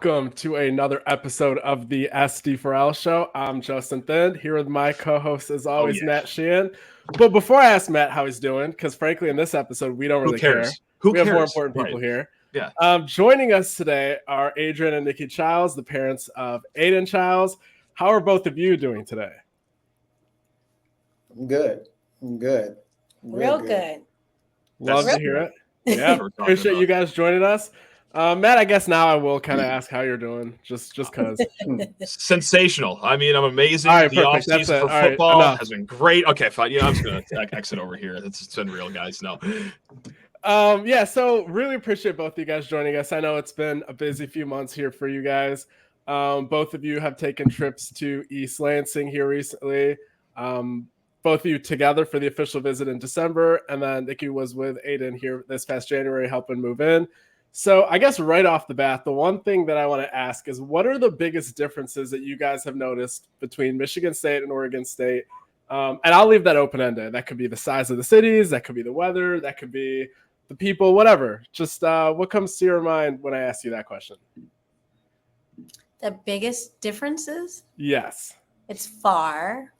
welcome to another episode of the SD4L Show. I'm Justin Thind, here with my co-host, as always, Matt Sheehan. But before I ask Matt how he's doing, because frankly, in this episode, we don't really care. We have more important people here. Yeah. Joining us today are Adrian and Nikki Chiles, the parents of Aidan Chiles. How are both of you doing today? I'm good. Real good. Love to hear it. Yeah, appreciate you guys joining us. Matt, I guess now I will kind of ask how you're doing, just because. Sensational. I mean, I'm amazing. All right, the offseason for football has been great. Okay, fine. Yeah, I'm just going to exit over here. It's been real, guys. No. So really appreciate both of you guys joining us. I know it's been a busy few months here for you guys. Both of you have taken trips to East Lansing here recently. Both of you together for the official visit in December, and then Nikki was with Aidan here this past January helping move in. So I guess right off the bat, the one thing that I want to ask is, what are the biggest differences that you guys have noticed between Michigan State and Oregon State? And I'll leave that open-ended. That could be the size of the cities, that could be the weather, that could be the people, whatever. Just what comes to your mind when I ask you that question? The biggest differences? Yes. It's far.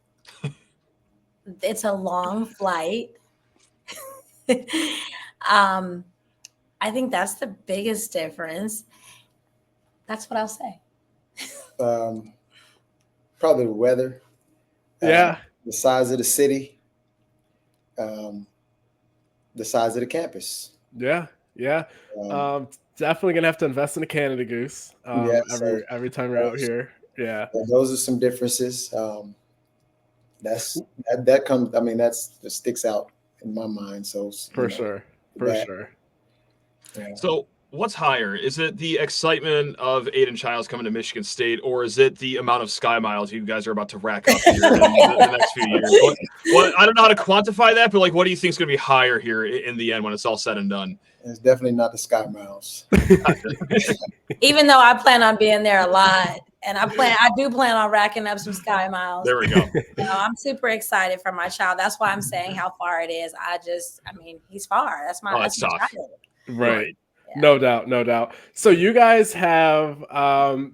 It's a long flight. I think that's the biggest difference. That's what I'll say. Probably the weather. Yeah. The size of the city. The size of the campus. Yeah. Definitely gonna have to invest in a Canada Goose every time you're out here. Yeah. Those are some differences. That comes. I mean, that sticks out in my mind. So for sure. Yeah. So what's higher? Is it the excitement of Aidan Chiles coming to Michigan State, or is it the amount of sky miles you guys are about to rack up here in the next few years? What I don't know how to quantify that, but what do you think is going to be higher here in the end when it's all said and done? It's definitely not the sky miles. Even though I plan on being there a lot, and I do plan on racking up some sky miles. There we go. I'm super excited for my child. That's why I'm saying how far it is. I mean, he's far. That's my child. Right. Yeah. No doubt. So you guys have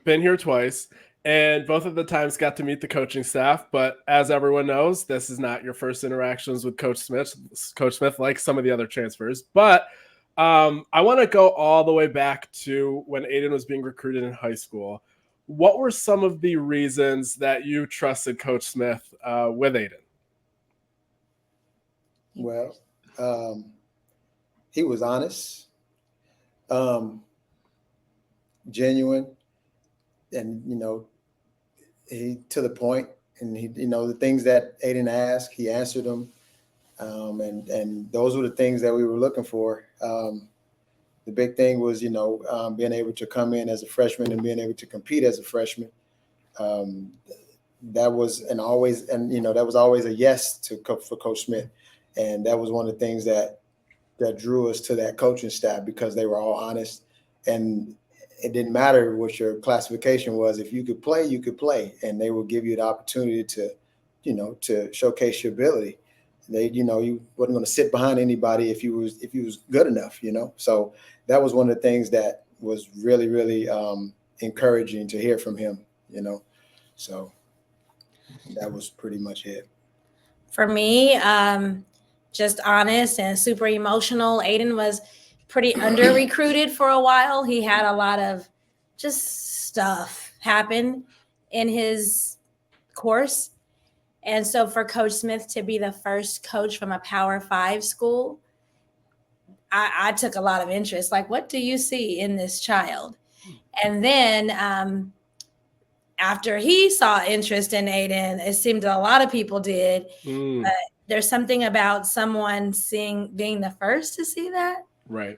been here twice, and both of the times got to meet the coaching staff. But as everyone knows, this is not your first interactions with Coach Smith. Coach Smith, like some of the other transfers. But I want to go all the way back to when Aidan was being recruited in high school. What were some of the reasons that you trusted Coach Smith with Aidan? Well, he was honest, genuine, and he to the point. And he, the things that Aidan asked, he answered them, and those were the things that we were looking for. The big thing was, being able to come in as a freshman and being able to compete as a freshman. That was always a yes for Coach Smith, and that was one of the things that drew us to that coaching staff, because they were all honest, and it didn't matter what your classification was. If you could play, you could play, and they will give you the opportunity to showcase your ability. You wasn't going to sit behind anybody if you was good enough, So that was one of the things that was really, really encouraging to hear from him, So that was pretty much it. For me, just honest and super emotional. Aidan was pretty under-recruited for a while. He had a lot of just stuff happen in his course. And so for Coach Smith to be the first coach from a Power 5 school, I took a lot of interest. What do you see in this child? And then after he saw interest in Aidan, it seemed a lot of people did. But there's something about someone being the first to see that. Right.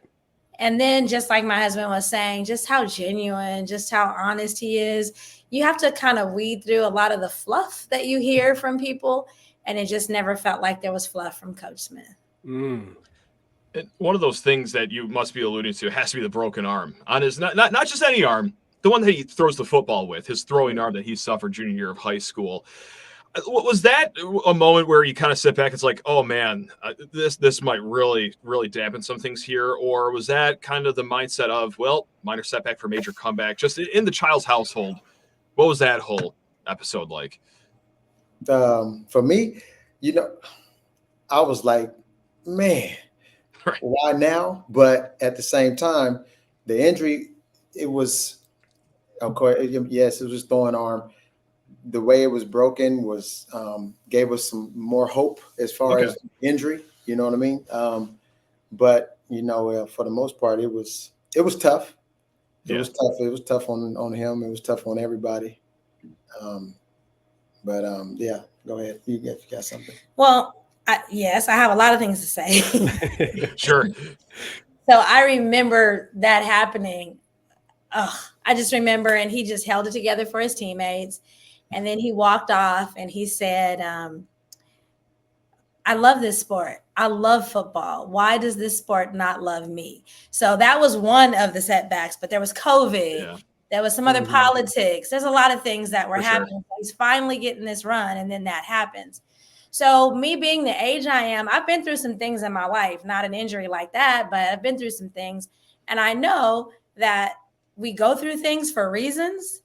And then just like my husband was saying, just how genuine, just how honest he is. You have to kind of weed through a lot of the fluff that you hear from people. And it just never felt like there was fluff from Coach Smith. And one of those things that you must be alluding to has to be the broken arm on his, not just any arm, the one that he throws the football with, his throwing arm that he suffered junior year of high school. Was that a moment where you kind of sit back? It's like, oh man, this might really dampen some things here, or was that kind of the mindset of, well, minor setback for major comeback? Just in the Chiles household, what was that whole episode like? For me, I was like, man, Right. why now? But at the same time, the injury, it was, of course, yes, it was just throwing arm. The way it was broken was gave us some more hope as far as injury. You know what I mean? But for the most part, it was tough. It was tough. It was tough on him. It was tough on everybody. Yeah, go ahead. You got something? Well, yes, I have a lot of things to say. Sure. So I remember that happening. I just remember, and he just held it together for his teammates. And then he walked off and he said, I love this sport. I love football. Why does this sport not love me? So that was one of the setbacks, but there was COVID. Yeah. There was some other politics. There's a lot of things that were happening. Sure. He's finally getting this run, and then that happens. So me being the age I am, I've been through some things in my life, not an injury like that, but I've been through some things. And I know that we go through things for reasons,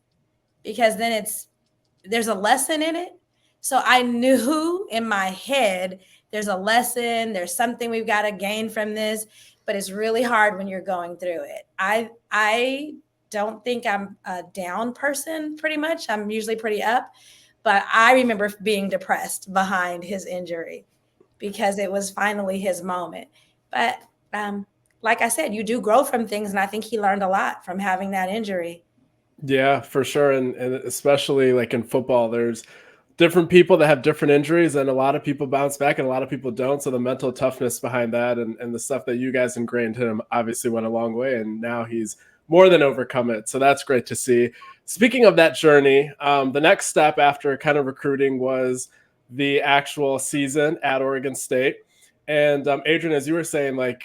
because then there's a lesson in it. So I knew in my head, there's a lesson, there's something we've got to gain from this, but it's really hard when you're going through it. I don't think I'm a down person pretty much. I'm usually pretty up, but I remember being depressed behind his injury because it was finally his moment. But like I said, you do grow from things, and I think he learned a lot from having that injury. Yeah, for sure. And especially like in football, there's different people that have different injuries, and a lot of people bounce back and a lot of people don't. So the mental toughness behind that and the stuff that you guys ingrained him obviously went a long way, and now he's more than overcome it. So that's great to see. Speaking of that journey, the next step after kind of recruiting was the actual season at Oregon State. And Adrian, as you were saying, like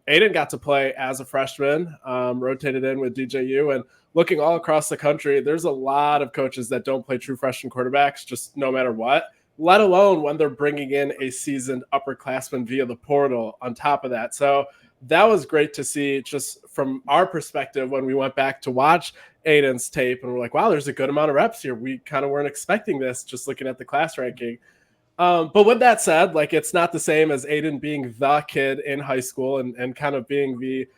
Aidan got to play as a freshman, rotated in with DJU, and looking all across the country, there's a lot of coaches that don't play true freshman quarterbacks, just no matter what, let alone when they're bringing in a seasoned upperclassman via the portal on top of that. So that was great to see just from our perspective when we went back to watch Aidan's tape, and we're like, wow, there's a good amount of reps here. We kind of weren't expecting this just looking at the class ranking. But with that said, like, it's not the same as Aidan being the kid in high school and kind of being the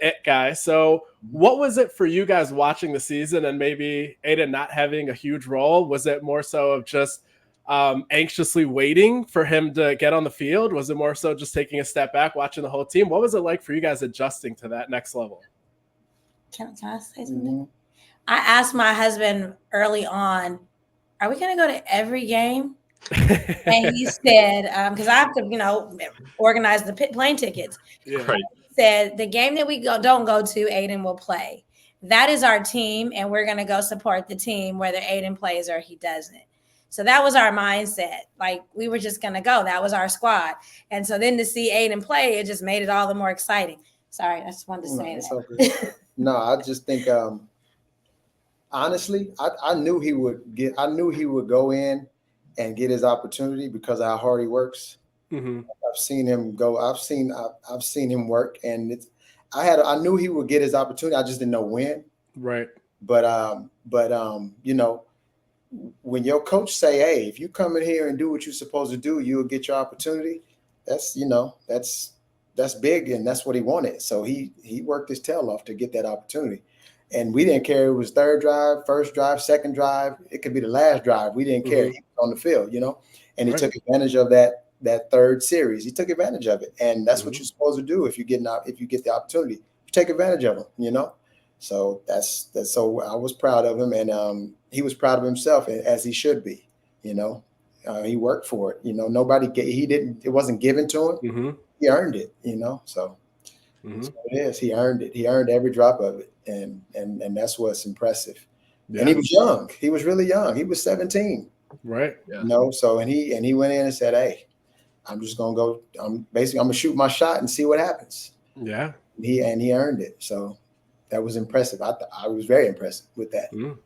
it guy. So what was it for you guys watching the season and maybe Aidan not having a huge role? Was it more so of just anxiously waiting for him to get on the field? Was it more so just taking a step back, watching the whole team? What was it like for you guys adjusting to that next level? Can I say something? I asked my husband early on, are we going to go to every game? And he said, because I have to, organize the plane tickets. Yeah. Right. He said, the game that we don't go to, Aidan will play. That is our team, and we're going to go support the team whether Aidan plays or he doesn't. So that was our mindset. Like, we were just going to go. That was our squad. And so then to see Aidan play, it just made it all the more exciting. Sorry, I just wanted to say that. No, I just think, honestly, I knew he would go in and get his opportunity because of how hard he works. Mm-hmm. I've seen him go. I've seen him work, and I knew he would get his opportunity. I just didn't know when. Right. But when your coach say, "Hey, if you come in here and do what you're supposed to do, you'll get your opportunity." That's big, and that's what he wanted. So he worked his tail off to get that opportunity. And we didn't care if it was third drive, first drive, second drive. It could be the last drive. We didn't care. He was on the field, and he took advantage of that third series. He took advantage of it. And that's what you're supposed to do if you get the opportunity. You take advantage of them, So that's so I was proud of him, and he was proud of himself, as he should be, He worked for it. It wasn't given to him. Mm-hmm. He earned it, So that's what it is. He earned it. He earned every drop of it. And that's what's impressive. Yeah. And he was young. He was really young. He was 17. Right. Yeah. So and he went in and said, "Hey, I'm just gonna go. I'm gonna shoot my shot and see what happens." Yeah. He earned it. So that was impressive. I was very impressed with that. Mm.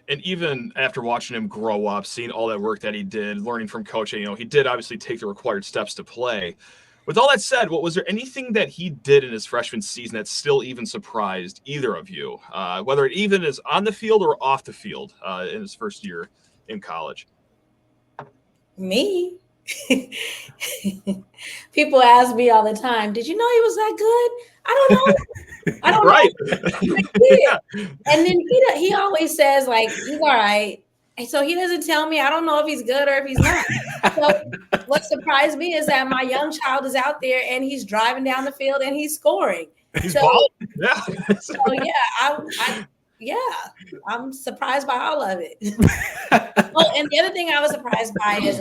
And even after watching him grow up, seeing all that work that he did, learning from coaching, he did obviously take the required steps to play. With all that said, was there anything that he did in his freshman season that still even surprised either of you, whether it even is on the field or off the field in his first year in college? Me. People ask me all the time, did you know he was that good? I don't know. I don't know. Yeah. And then he always says, like, he's all right. And so he doesn't tell me. I don't know if he's good or if he's not. So what surprised me is that my young child is out there and he's driving down the field and he's scoring. He's so, yeah. So yeah, I'm surprised by all of it. Oh, and the other thing I was surprised by is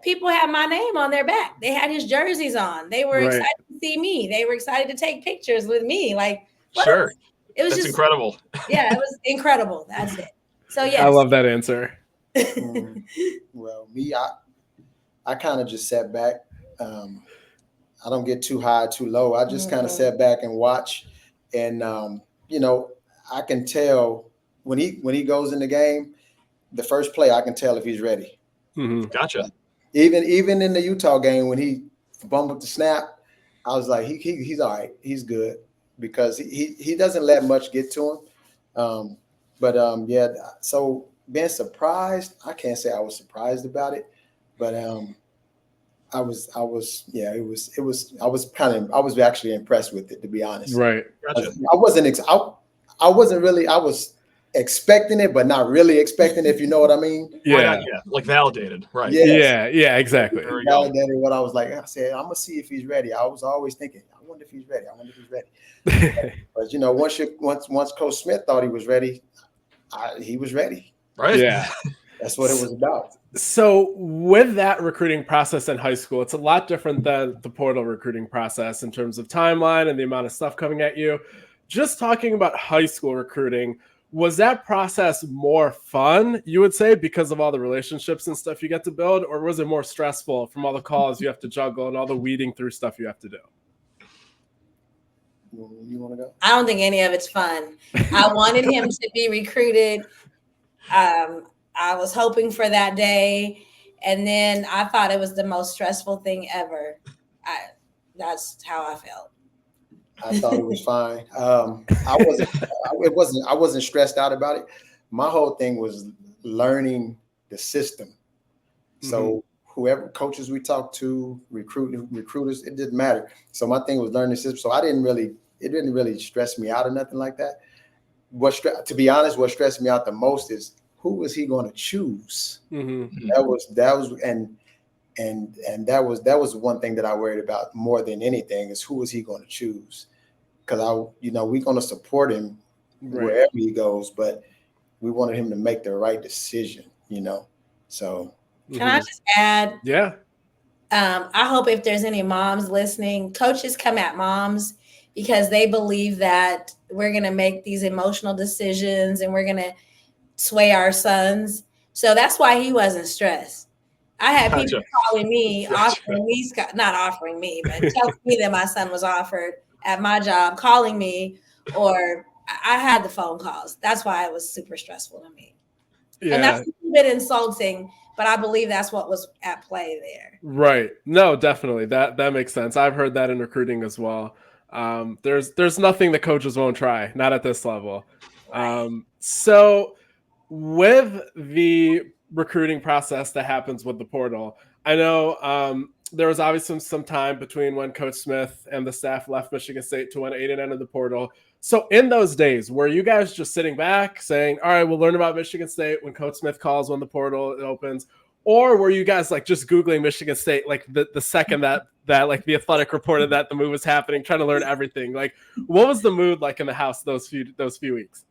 people had my name on their back. They had his jerseys on. They were excited to see me. They were excited to take pictures with me. Like, sure. It was just incredible. Yeah, it was incredible. That's it. So yes. I love that answer. Well, me, I kind of just sat back. I don't get too high, too low. I just kind of sat back and watch. And I can tell when he goes in the game, the first play, I can tell if he's ready. Mm-hmm. Gotcha. Even in the Utah game, when he bumped up the snap, I was like, he's all right. He's good because he doesn't let much get to him. Yeah, so being surprised, I can't say I was surprised about it, but I was actually impressed with it, to be honest. Right. Gotcha. I was expecting it, but not really expecting it, if you know what I mean. Yeah. Like validated. Right. Yes. Yeah, exactly. Validated what I was like. I said, I'm gonna see if he's ready. I was always thinking, I wonder if he's ready. But once Coach Smith thought he was ready, he was ready. Right. Yeah. That's what it was about. So with that recruiting process in high school, it's a lot different than the portal recruiting process in terms of timeline and the amount of stuff coming at you. Just talking about high school recruiting, was that process more fun, you would say, because of all the relationships and stuff you get to build, or was it more stressful from all the calls you have to juggle and all the weeding through stuff you have to do? You want to go? I don't think any of it's fun. I wanted him to be recruited. I was hoping for that day, and then I thought it was the most stressful thing ever. That's how I felt. I thought it was fine. I wasn't stressed out about it. My whole thing was learning the system. So whoever coaches we talked to, recruiters, it didn't matter. So my thing was learning the system. So it didn't really stress me out or nothing like that. To be honest, what stressed me out the most is who was he going to choose? Mm-hmm. That was one thing that I worried about more than anything is who was he going to choose? Because we're going to support him wherever he goes, but we wanted him to make the right decision, So can I just add? Yeah. I hope if there's any moms listening, coaches come at moms because they believe that we're going to make these emotional decisions and we're going to sway our sons. So that's why he wasn't stressed. I had people calling me, offering me, not offering me, but telling me that my son was offered at my job, calling me, or I had the phone calls. That's why it was super stressful to me. Yeah. And that's a bit insulting, but I believe that's what was at play there. Right. No, definitely. That makes sense. I've heard that in recruiting as well. There's nothing that coaches won't try, not at this level. Right. So with the recruiting process that happens with the portal, I know there was obviously some time between when Coach Smith and the staff left Michigan State to when Aidan entered the portal. So in those days, were you guys just sitting back saying, all right, we'll learn about Michigan State when Coach Smith calls, when the portal opens? Or were you guys like just Googling Michigan State like the second that like the Athletic reported that the move was happening, trying to learn everything? Like, what was the mood like in the house those few weeks?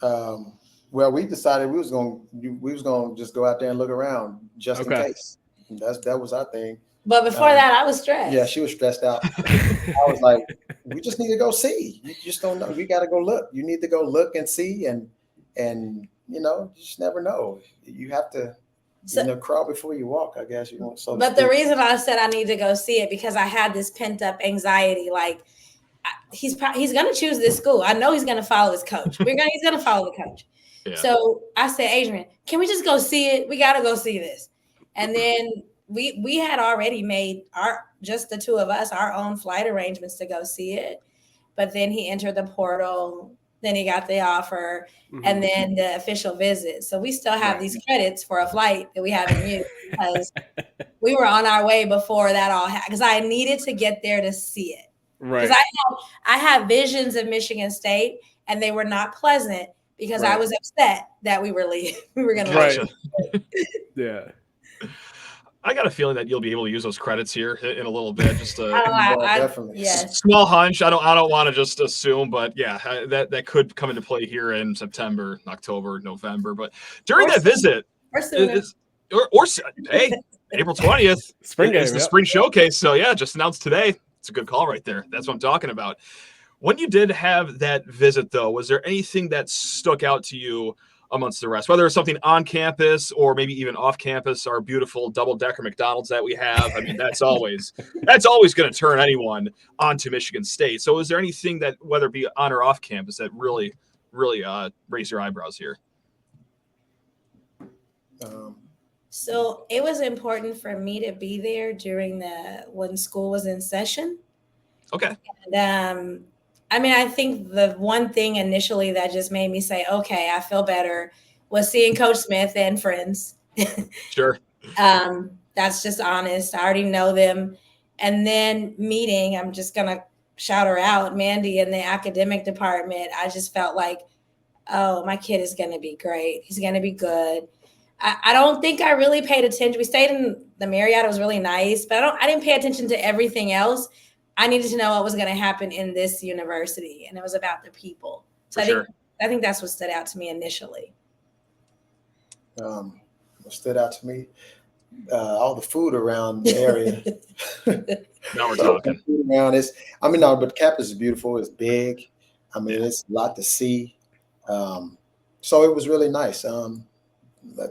Well, we decided we was gonna just go out there and look around just in case. That was our thing. But before that, I was stressed. Yeah, she was stressed out. I was like, we just need to go see. You just don't know. We got to go look. You need to go look and see, and you just never know. You have to crawl before you walk, I guess. But the reason I said I need to go see it because I had this pent up anxiety. Like he's going to choose this school. I know he's going to follow his coach. He's going to follow the coach. Yeah. So I said, Adrian, can we just go see it? We got to go see this. And then we had already made just the two of us, our own flight arrangements to go see it. But then he entered the portal. Then he got the offer, and then the official visit. So we still have these credits for a flight that we haven't used because we were on our way before that all happened. Because I needed to get there to see it. Right. Because I have visions of Michigan State, and they were not pleasant because I was upset that we were leaving. We were going to leave. Yeah. I got a feeling that you'll be able to use those credits here in a little bit. Just a definitely. Small hunch. I don't want to just assume, but yeah, that could come into play here in September, October, November. But during that visit, hey, April 20th, spring game, is the spring showcase. So yeah, just announced today. It's a good call right there. That's what I'm talking about. When you did have that visit, though, was there anything that stuck out to you amongst the rest, whether it's something on campus or maybe even off campus, our beautiful double-decker McDonald's that we have? I mean, that's always going to turn anyone onto Michigan State. So is there anything that, whether it be on or off campus, that really raised your eyebrows here? So it was important for me to be there when school was in session. Okay. And I mean, I think the one thing initially that just made me say, okay, I feel better, was seeing Coach Smith and friends. Sure. That's just honest. I already know them. And then meeting, I'm just going to shout her out, Mandy in the academic department. I just felt like, oh, my kid is going to be great. He's going to be good. I don't think I really paid attention. We stayed in the Marriott. It was really nice, but I didn't pay attention to everything else. I needed to know what was going to happen in this university, and it was about the people. So I think that's what stood out to me initially. What stood out to me, all the food around the area. Now we're talking. Food around is, but campus is beautiful. It's big. I mean, it's a lot to see. So it was really nice.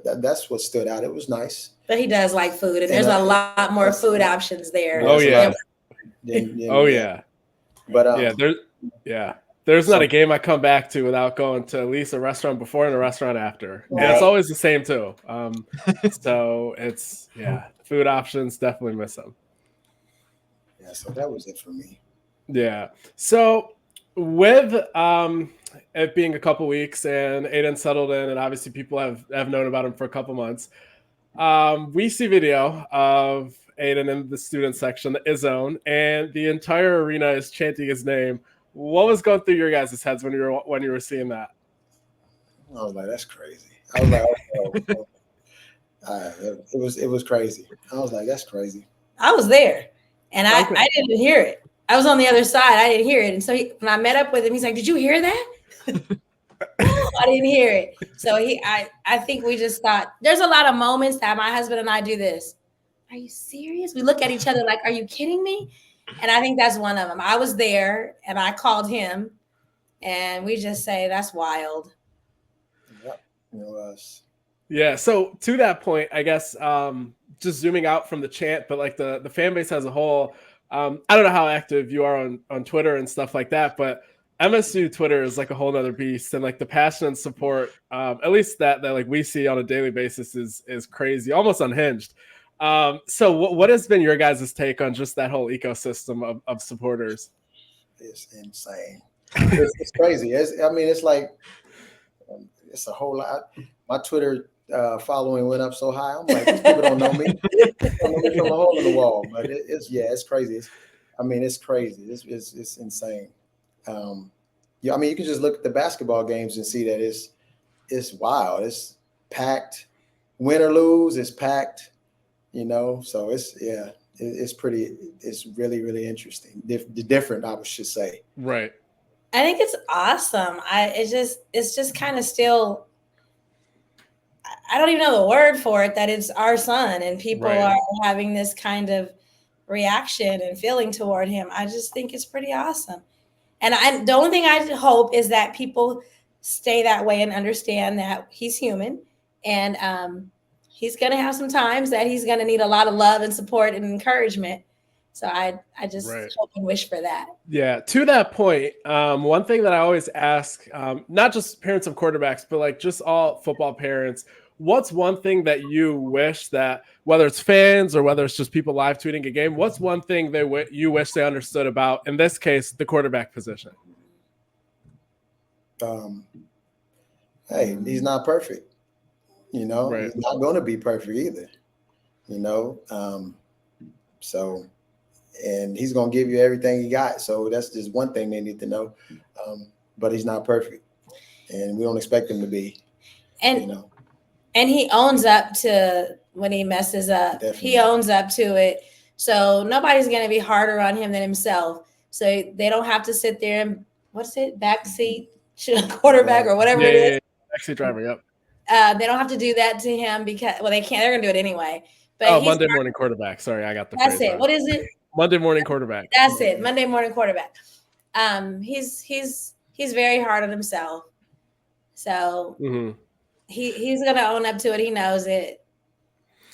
That's what stood out. It was nice. But he does like food, and there's a lot more food options there. Oh yeah. Yeah. But there's not a game I come back to without going to at least a restaurant before and a restaurant after. And it's always the same too. So it's food options, definitely miss them. Yeah, so that was it for me. Yeah. So with it being a couple weeks and Aidan settled in, and obviously people have known about him for a couple months, we see video of Aidan in the student section, the Izzone, and the entire arena is chanting his name. What was going through your guys' heads when you were seeing that? I was like, that's crazy. I was like, it was crazy. I was like, that's crazy. I was there, and I didn't hear it. I was on the other side. I didn't hear it, and so when I met up with him, he's like, "Did you hear that?" No, I didn't hear it. So I think we just thought there's a lot of moments that my husband and I do this. Are you serious? We look at each other like, are you kidding me? And I think that's one of them. I was there and I called him and we just say, that's wild. Yep, it was. Yeah. So to that point, I guess just zooming out from the chant, but like the fan base as a whole, I don't know how active you are on Twitter and stuff like that, but MSU Twitter is like a whole nother beast, and like the passion and support, at least that like we see on a daily basis is crazy, almost unhinged. So what has been your guys' take on just that whole ecosystem of supporters? It's insane. It's crazy. It's like it's a whole lot. My Twitter following went up so high. I'm like, these people don't know me. They don't know me from a hole in the wall. But it's crazy. It's crazy. It's insane. You can just look at the basketball games and see that it's wild. It's packed. Win or lose, it's packed. So it's really, really interesting. Different, I should say. Right. I think it's awesome. It's just kind of still, I don't even know the word for it, that it's our son and people are having this kind of reaction and feeling toward him. I just think it's pretty awesome. And the only thing I hope is that people stay that way and understand that he's human and, he's going to have some times that he's going to need a lot of love and support and encouragement. So I just hope and wish for that. Yeah. To that point, one thing that I always ask, not just parents of quarterbacks, but like just all football parents, what's one thing that you wish that, whether it's fans or whether it's just people live tweeting a game, what's one thing you wish they understood about, in this case, the quarterback position? Hey, he's not perfect. You know, Right. he's not going to be perfect either. You know, so, and he's going to give you everything he got. So that's just one thing they need to know. But he's not perfect, and we don't expect him to be. And you know, and he owns up to when he messes up. Definitely. He owns up to it. So nobody's going to be harder on him than himself. So they don't have to sit there and backseat quarterback or whatever it is. Yeah. Backseat driver. Yep. They don't have to do that to him because they can't. They're going to do it anyway. But Monday morning quarterback. Sorry, I got the. That's it. What is it? Monday morning quarterback. That's it. Monday morning quarterback. He's very hard on himself. So he's going to own up to it. He knows it.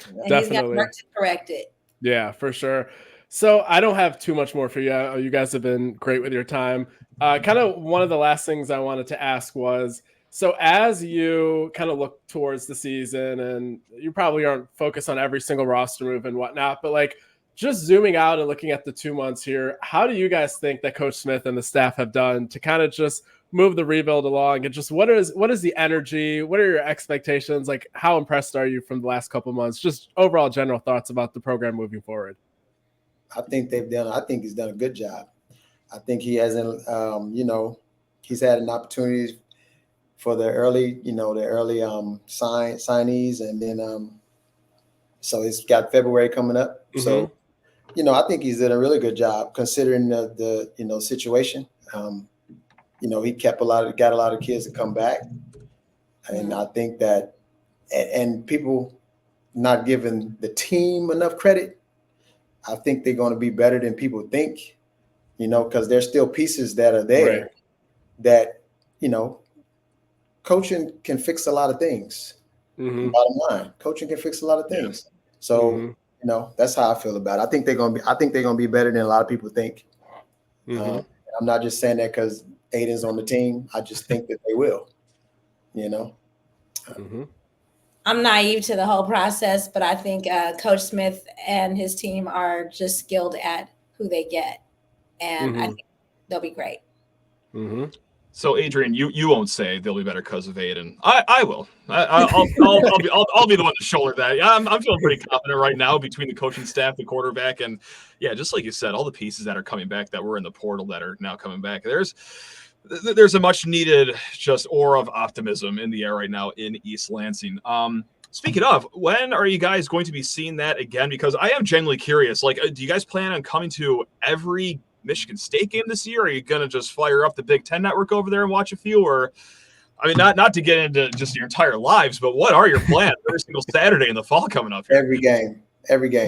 And Definitely. He's got to work to correct it. Yeah, for sure. So I don't have too much more for you. You guys have been great with your time. Kind of one of the last things I wanted to ask was, so as you kind of look towards the season, and you probably aren't focused on every single roster move and whatnot, but like just zooming out and looking at the 2 months here, how do you guys think that Coach Smith and the staff have done to kind of just move the rebuild along? And just what is the energy? What are your expectations? Like, how impressed are you from the last couple of months? Just overall general thoughts about the program moving forward. I think he's done a good job. I think he hasn't, he's had an opportunity for the early signees, and then so it's got February coming up. So, I think he's done a really good job considering the situation. He got a lot of kids to come back, and I think that, and people not giving the team enough credit. I think they're going to be better than people think, because there's still pieces that are there that, coaching can fix a lot of things. Bottom line, coaching can fix a lot of things. Yeah. So, that's how I feel about it. I think they're going to be better than a lot of people think. I'm not just saying that because Aidan's on the team. I just think that they will, I'm naive to the whole process, but I think Coach Smith and his team are just skilled at who they get, and I think they'll be great. So, Adrian, you won't say they'll be better because of Aidan. I will. I'll be the one to shoulder that. I'm feeling pretty confident right now between the coaching staff, the quarterback, and just like you said, all the pieces that are coming back that were in the portal that are now coming back. There's a much needed just aura of optimism in the air right now in East Lansing. Speaking of, when are you guys going to be seeing that again? Because I am genuinely curious. Like, do you guys plan on coming to every Michigan State game this year? Are you going to just fire up the Big Ten Network over there and watch a few? Or, I mean, not to get into just your entire lives, but what are your plans every single Saturday in the fall coming up here? Every game.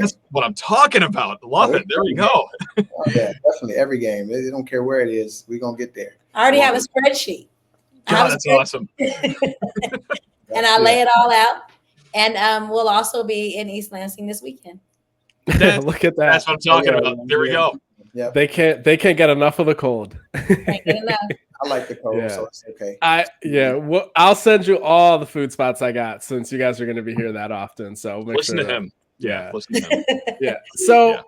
That's what I'm talking about. Love it. There we go. Yeah, definitely every game. They don't care where it is. We're going to get there. I already have a spreadsheet. God, that's awesome. And I lay it all out. And we'll also be in East Lansing this weekend. Look at that. That's what I'm talking about. There we go. Yeah. They can't get enough of the cold. Can't get enough. I like the cold, so it's okay. Well, I'll send you all the food spots I got since you guys are going to be here that often. So listen to him. Yeah. Listen to him. Yeah. So,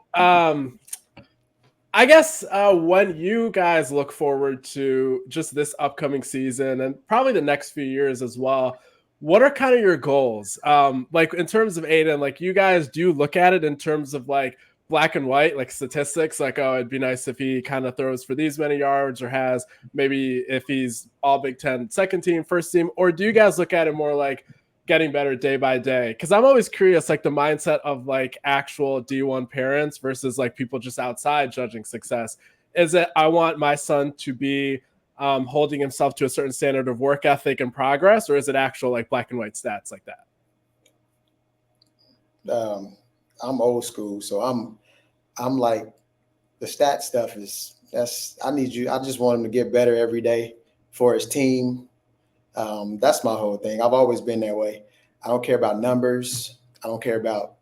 I guess when you guys look forward to just this upcoming season and probably the next few years as well, what are kind of your goals? Like in terms of Aidan, like you guys do look at it in terms of like black and white, like statistics, like, oh, it'd be nice if he kind of throws for these many yards, or has maybe if he's all Big Ten second team, first team, or do you guys look at it more like getting better day by day? Because I'm always curious, like the mindset of like actual D1 parents versus like people just outside judging success. Is it, I want my son to be holding himself to a certain standard of work ethic and progress, or is it actual like black and white stats like that? I'm old school, so I'm like the stat stuff I just want him to get better every day for his team. That's my whole thing. I've always been that way. I don't care about numbers. I don't care about,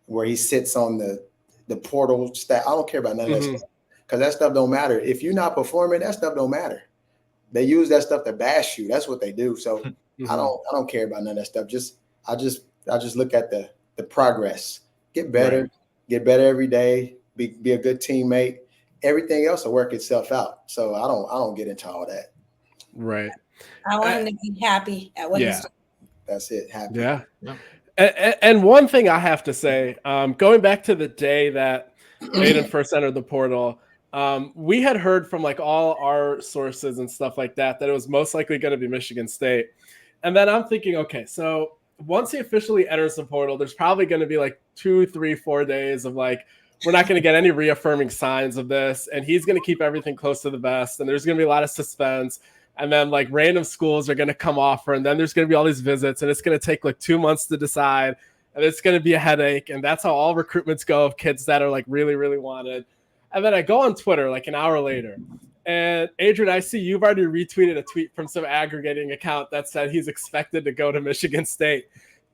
where he sits on the the portal stat. I don't care about none of that stuff because that stuff don't matter. If you're not performing, that stuff don't matter. They use that stuff to bash you. That's what they do. So I don't care about none of that stuff. I just look at the progress. Get better, get better every day. Be a good teammate. Everything else will work itself out. So I don't get into all that. Right. I want him to be happy at what he's doing. That's it. Happy. Yeah. And one thing I have to say, going back to the day that Aidan first entered the portal, we had heard from like all our sources and stuff like that it was most likely going to be Michigan State. And then I'm thinking, okay, so once he officially enters the portal, there's probably going to be like 2, 3, 4 days of like, we're not going to get any reaffirming signs of this. And he's going to keep everything close to the vest. And there's going to be a lot of suspense. And then like random schools are going to come offer. And then there's going to be all these visits. And it's going to take like 2 months to decide. And it's going to be a headache. And that's how all recruitments go of kids that are like really, really wanted. And then I go on Twitter like an hour later. And Adrian, I see you've already retweeted a tweet from some aggregating account that said he's expected to go to Michigan State.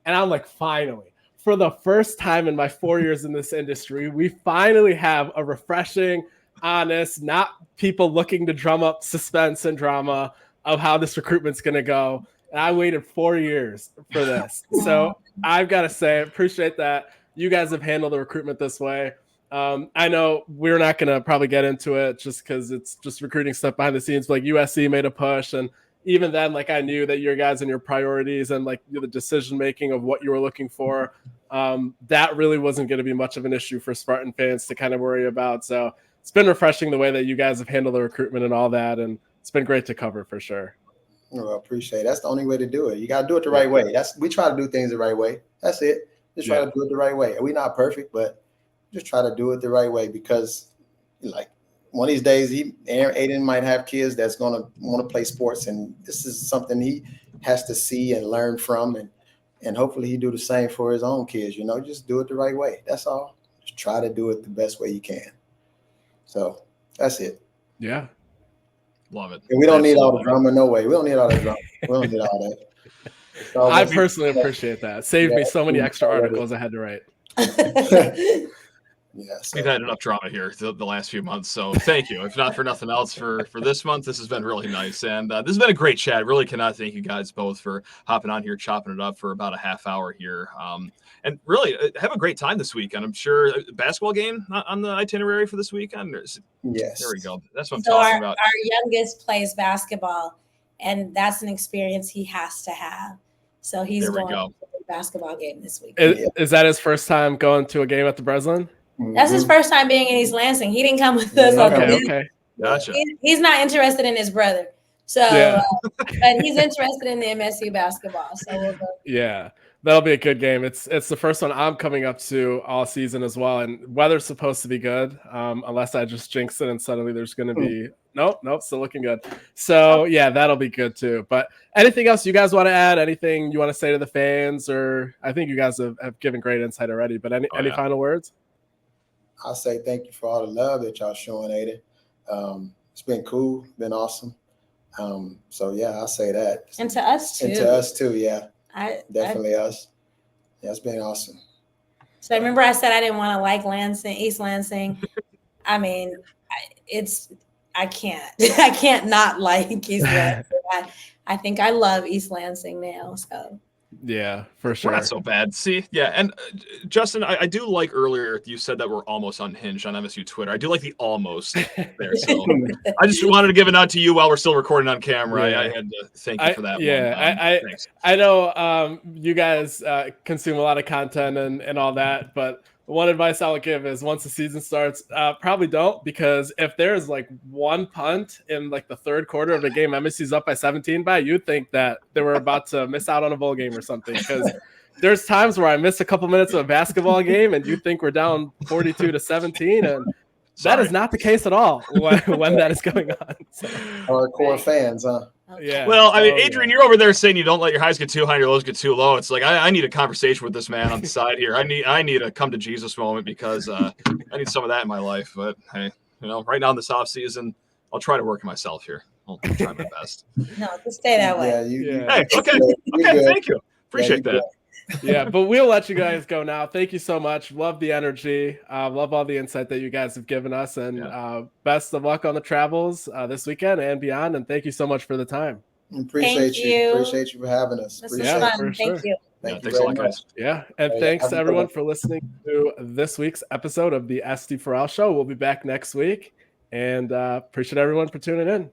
And I'm like, finally. For the first time in my 4 years in this industry, we finally have a refreshing, honest, not people looking to drum up suspense and drama of how this recruitment's going to go. And I waited 4 years for this. So I've got to say, I appreciate that you guys have handled the recruitment this way. I know we're not going to probably get into it just because it's just recruiting stuff behind the scenes. But like USC made a push, and even then, like I knew that your guys and your priorities and like the decision making of what you were looking for, that really wasn't going to be much of an issue for Spartan fans to kind of worry about. So it's been refreshing the way that you guys have handled the recruitment and all that, and it's been great to cover for sure. Well, I appreciate it. That's the only way to do it. You got to do it the right way. We try to do things the right way. That's it. Just try to do it the right way. We're not perfect, but just try to do it the right way because, like, one of these days, Aidan might have kids that's going to want to play sports, and this is something he has to see and learn from, and hopefully he do the same for his own kids. Just do it the right way. That's all. Just try to do it the best way you can. So that's it. Yeah. Love it. And we don't need all the drama. No way. We don't need all the drama. We don't need all that. I personally appreciate that. Saved me so many extra articles I had to write. Yeah, so. We've had enough drama here the last few months, so thank you. If not for nothing else, for this month, this has been really nice, and this has been a great chat. Really cannot thank you guys both for hopping on here, chopping it up for about a half hour here, and really have a great time this weekend. I'm sure basketball game on the itinerary for this weekend. Yes, there we go. That's what I'm talking about. Our youngest plays basketball, and that's an experience he has to have. So he's going to the basketball game this week. Is that his first time going to a game at the Breslin? That's his first time being in East Lansing. He didn't come with us. Okay. Gotcha. He's not interested in his brother. So, but he's interested in the MSU basketball. So we'll go. Yeah, that'll be a good game. It's the first one I'm coming up to all season as well. And weather's supposed to be good, unless I just jinx it and suddenly there's going to be nope, still looking good. So yeah, that'll be good too. But anything else you guys want to add? Anything you want to say to the fans? Or I think you guys have given great insight already. But any final words? I'll say thank you for all the love that y'all showing, Aidan. It's been cool, been awesome. So yeah, I'll say that. And to us too. And to us too, yeah. Definitely us. Yeah, it's been awesome. So I remember I said I didn't want to like East Lansing. I mean, I can't not like East Lansing. I think I love East Lansing now. So yeah, for sure. We're not so bad. See, yeah, and Justin, I do like earlier you said that we're almost unhinged on MSU Twitter. I do like the almost there. So I just wanted to give a nod to you while we're still recording on camera. Yeah. I had to thank you for that. Yeah, I know you guys consume a lot of content and all that, but one advice I would give is once the season starts, probably don't, because if there's like one punt in like the third quarter of the game, MSU's up by 17 by, you'd think that they were about to miss out on a bowl game or something. Because there's times where I miss a couple minutes of a basketball game and you think we're down 42-17, and that is not the case at all when that is going on. So. Hardcore fans, huh? Yeah. Well, I mean, Adrian, you're over there saying you don't let your highs get too high and your lows get too low. It's like I need a conversation with this man on the side here. I need a come to Jesus moment because I need some of that in my life. But hey, right now in this off season, I'll try to work on myself here. I'll try my best. No, just stay that way. Yeah, hey, okay, thank you. Appreciate that. Yeah, but we'll let you guys go now. Thank you so much. Love the energy. Love all the insight that you guys have given us, and best of luck on the travels this weekend and beyond. And thank you so much for the time. Appreciate you. Appreciate you for having us. This was fun. Thank you. Thank you thanks a lot, very much. guys. Yeah, and thanks to everyone for listening to this week's episode of the SD Farrell Show. We'll be back next week, and appreciate everyone for tuning in.